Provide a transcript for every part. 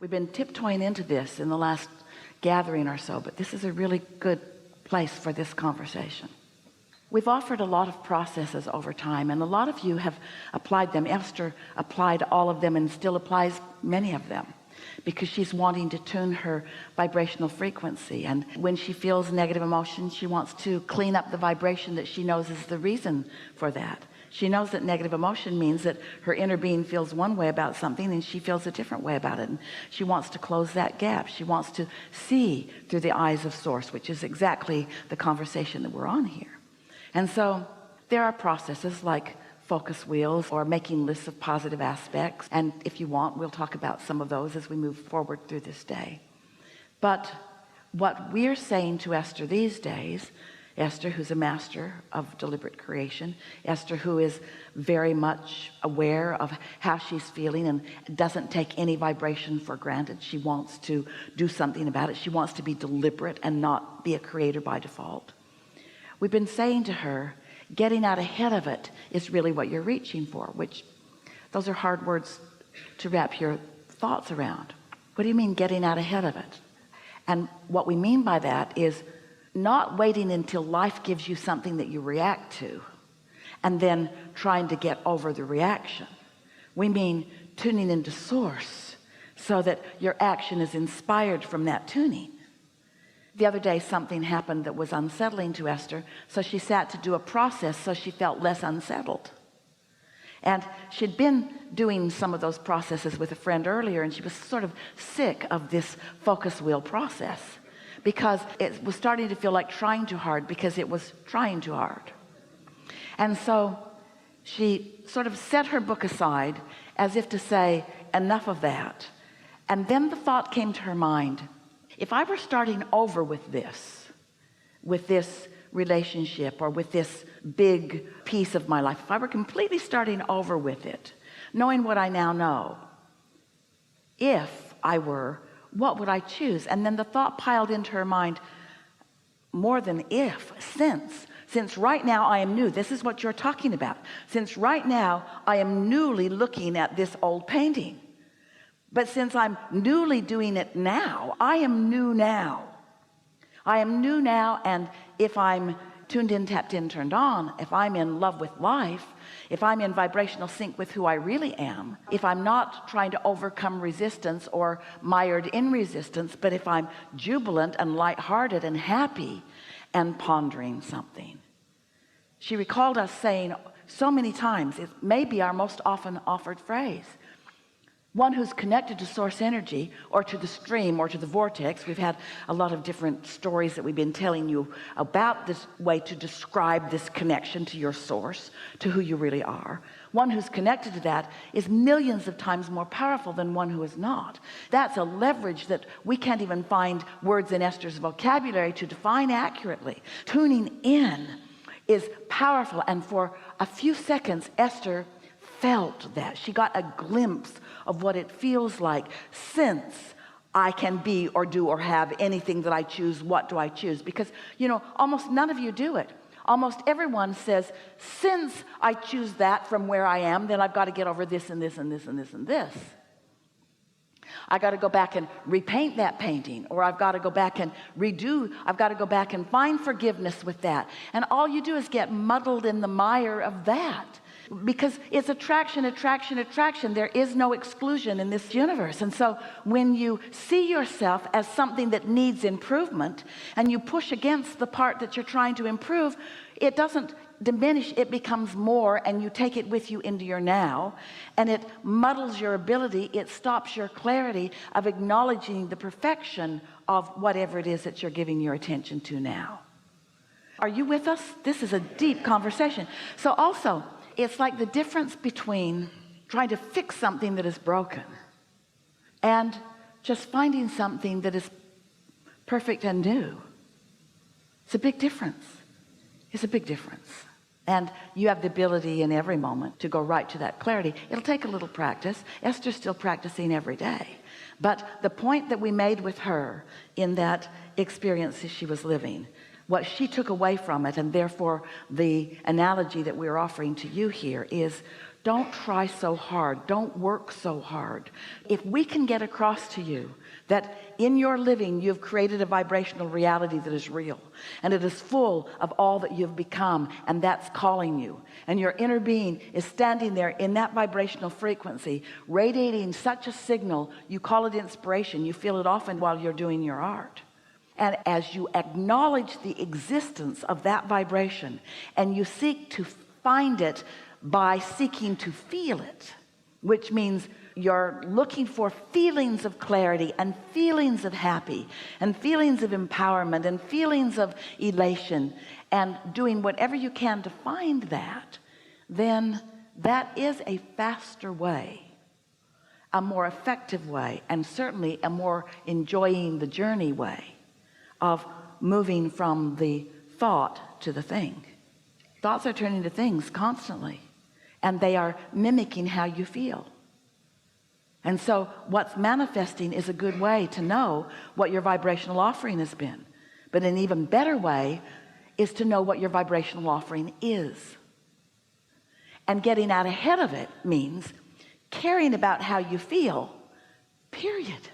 We've been tiptoeing into this in the last gathering or so, but this is a really good place for this conversation. We've offered a lot of processes over time, and a lot of you have applied them. Esther applied all of them and still applies many of them because she's wanting to tune her vibrational frequency. And when she feels negative emotions, she wants to clean up the vibration that she knows is the reason for that. She knows that negative emotion means that her inner being feels one way about something and she feels a different way about it, and she wants to close that gap. She wants to see through the eyes of source, which is exactly the conversation that we're on here. And so there are processes like focus wheels or making lists of positive aspects, and if you want, we'll talk about some of those as we move forward through this day. But what we're saying to Esther these days, Esther who's a master of deliberate creation, Esther who is very much aware of how she's feeling and doesn't take any vibration for granted. She wants to do something about it. She wants to be deliberate and not be a creator by default. We've been saying to her, getting out ahead of it is really what you're reaching for, which those are hard words to wrap your thoughts around. What do you mean getting out ahead of it? And what we mean by that is not waiting until life gives you something that you react to and then trying to get over the reaction. We mean tuning into source so that your action is inspired from that tuning. The other day something happened that was unsettling to Esther, so she sat to do a process so she felt less unsettled. And she'd been doing some of those processes with a friend earlier, and she was sort of sick of this focus wheel process because it was starting to feel like trying too hard because it was trying too hard. And so she sort of set her book aside as if to say, enough of that. And then the thought came to her mind, if I were starting over with this relationship or with this big piece of my life, if I were completely starting over with it, knowing what I now know, if I were, what would I choose? And then the thought piled into her mind, more than if, since right now I am new. This is what you're talking about. Since right now I am newly looking at this old painting. But since I'm newly doing it now, I am new now. I am new now, and if I'm tuned in, tapped in, turned on, if I'm in love with life, if I'm in vibrational sync with who I really am, if I'm not trying to overcome resistance or mired in resistance, but if I'm jubilant and lighthearted and happy and pondering something. She recalled us saying so many times, it may be our most often offered phrase, one who's connected to source energy or to the stream or to the vortex. We've had a lot of different stories that we've been telling you about this way to describe this connection to your source, to who you really are. One who's connected to that is millions of times more powerful than one who is not. That's a leverage that we can't even find words in Esther's vocabulary to define accurately. Tuning in is powerful, and for a few seconds Esther felt that. She got a glimpse of what it feels like. Since I can be or do or have anything that I choose, what do I choose? Because almost none of you do it. Almost everyone says, since I choose that from where I am, then I've got to get over this and this and this and this and this. I got to go back and repaint that painting, or I've got to go back and I've got to go back and find forgiveness with that. And all you do is get muddled in the mire of that. Because it's attraction, attraction, attraction. There is no exclusion in this universe. And so when you see yourself as something that needs improvement and you push against the part that you're trying to improve, it doesn't diminish, it becomes more, and you take it with you into your now, and it muddles your ability, it stops your clarity of acknowledging the perfection of whatever it is that you're giving your attention to now. Are you with us? This is a deep conversation. So also, it's like the difference between trying to fix something that is broken and just finding something that is perfect and new. It's a big difference. It's a big difference. And you have the ability in every moment to go right to that clarity. It'll take a little practice. Esther's still practicing every day. But the point that we made with her in that experience that she was living, what she took away from it, and therefore the analogy that we're offering to you here, is Don't try so hard. Don't work so hard. If we can get across to you that in your living you've created a vibrational reality that is real, and it is full of all that you've become, and that's calling you, and your inner being is standing there in that vibrational frequency, radiating such a signal, you call it inspiration. You feel it often while you're doing your art. And as you acknowledge the existence of that vibration and you seek to find it by seeking to feel it, which means you're looking for feelings of clarity and feelings of happy and feelings of empowerment and feelings of elation, and doing whatever you can to find that, then that is a faster way, a more effective way, and certainly a more enjoying the journey way of moving from the thought to the thing. Thoughts are turning to things constantly, and they are mimicking how you feel. And so what's manifesting is a good way to know what your vibrational offering has been. But an even better way is to know what your vibrational offering is. And getting out ahead of it means caring about how you feel, period.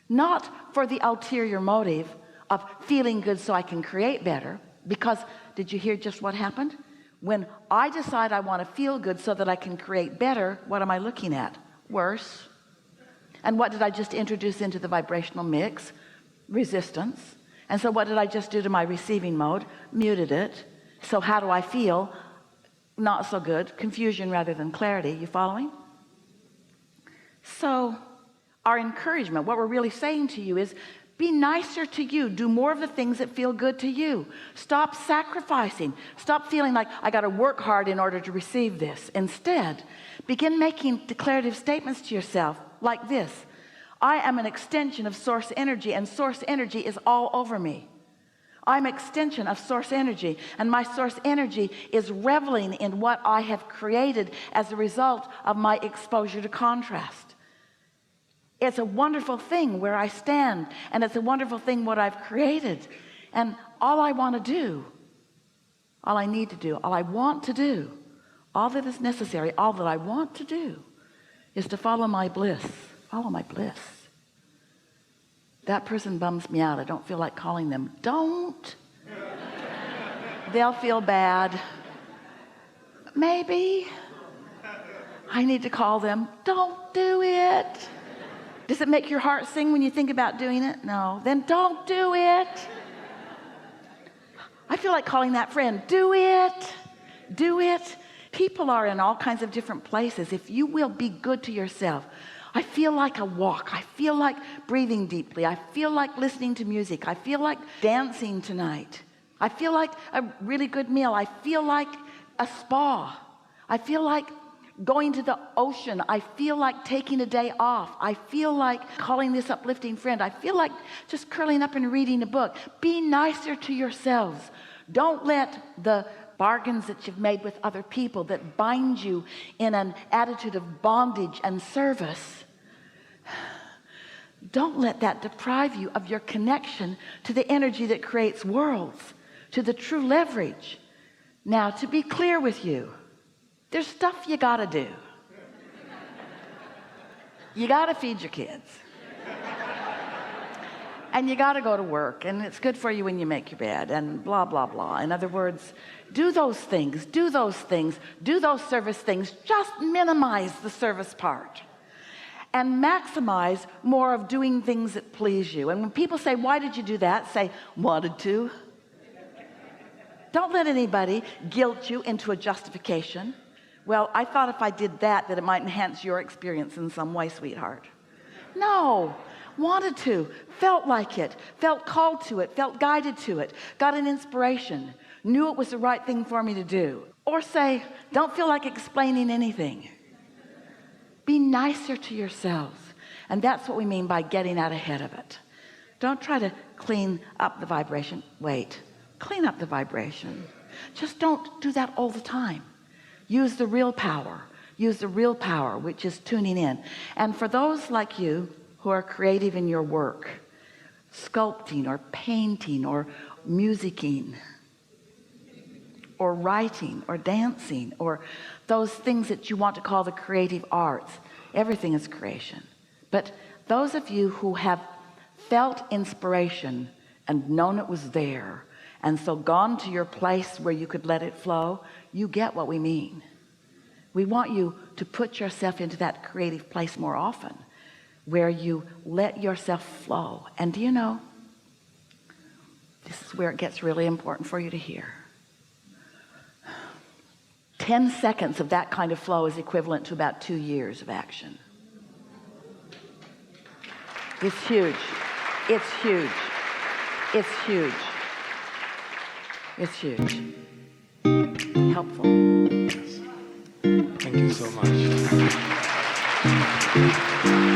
Not for the ulterior motive of feeling good so I can create better. Because did you hear just what happened? When I decide I want to feel good so that I can create better, what am I looking at? Worse. And what did I just introduce into the vibrational mix? Resistance. And so what did I just do to my receiving mode? Muted it. So how do I feel? Not so good. Confusion rather than clarity. You following? So our encouragement, what we're really saying to you is, be nicer to you. Do more of the things that feel good to you. Stop sacrificing. Stop feeling like I got to work hard in order to receive this. Instead, begin making declarative statements to yourself like this: I am an extension of source energy, and source energy is all over me. I'm an extension of source energy, and my source energy is reveling in what I have created as a result of my exposure to contrast. It's a wonderful thing where I stand, and it's a wonderful thing what I've created. And all I want to do, all I need to do, all I want to do, all that is necessary, all that I want to do is to follow my bliss. Follow my bliss. That person bums me out. I don't feel like calling them. Don't. They'll feel bad. Maybe I need to call them. Don't do it. Does it make your heart sing when you think about doing it? No. Then don't do it. I feel like calling that friend. Do it. Do it. People are in all kinds of different places. If you will be good to yourself. I feel like a walk. I feel like breathing deeply. I feel like listening to music. I feel like dancing tonight. I feel like a really good meal. I feel like a spa. I feel like going to the ocean. I feel like taking a day off. I feel like calling this uplifting friend. I feel like just curling up and reading a book. Be nicer to yourselves. Don't let the bargains that you've made with other people that bind you in an attitude of bondage and service, don't let that deprive you of your connection to the energy that creates worlds, to the true leverage. Now, to be clear with you, there's stuff you got to do. You got to feed your kids. And you got to go to work, and it's good for you when you make your bed, and blah, blah, blah. In other words, do those things, do those things, do those service things. Just minimize the service part and maximize more of doing things that please you. And when people say, why did you do that? Say, wanted to. Don't let anybody guilt you into a justification. Well, I thought if I did that it might enhance your experience in some way, sweetheart. No. Wanted to, felt like it, felt called to it, felt guided to it, got an inspiration, knew it was the right thing for me to do. Or say, don't feel like explaining anything. Be nicer to yourselves. And that's what we mean by getting out ahead of it. Don't try to clean up the vibration. Wait, clean up the vibration. Just don't do that all the time. Use the real power. Use the real power, which is tuning in. And for those like you who are creative in your work, sculpting or painting or musicking, or writing or dancing or those things that you want to call the creative arts. Everything is creation. But those of you who have felt inspiration and known it was there, and so gone to your place where you could let it flow, you get what we mean. We want you to put yourself into that creative place more often, where you let yourself flow. And do you know, this is where it gets really important for you to hear. 10 seconds of that kind of flow is equivalent to about 2 years of action. It's huge. It's huge. It's huge. It's huge. Helpful. Thank you so much.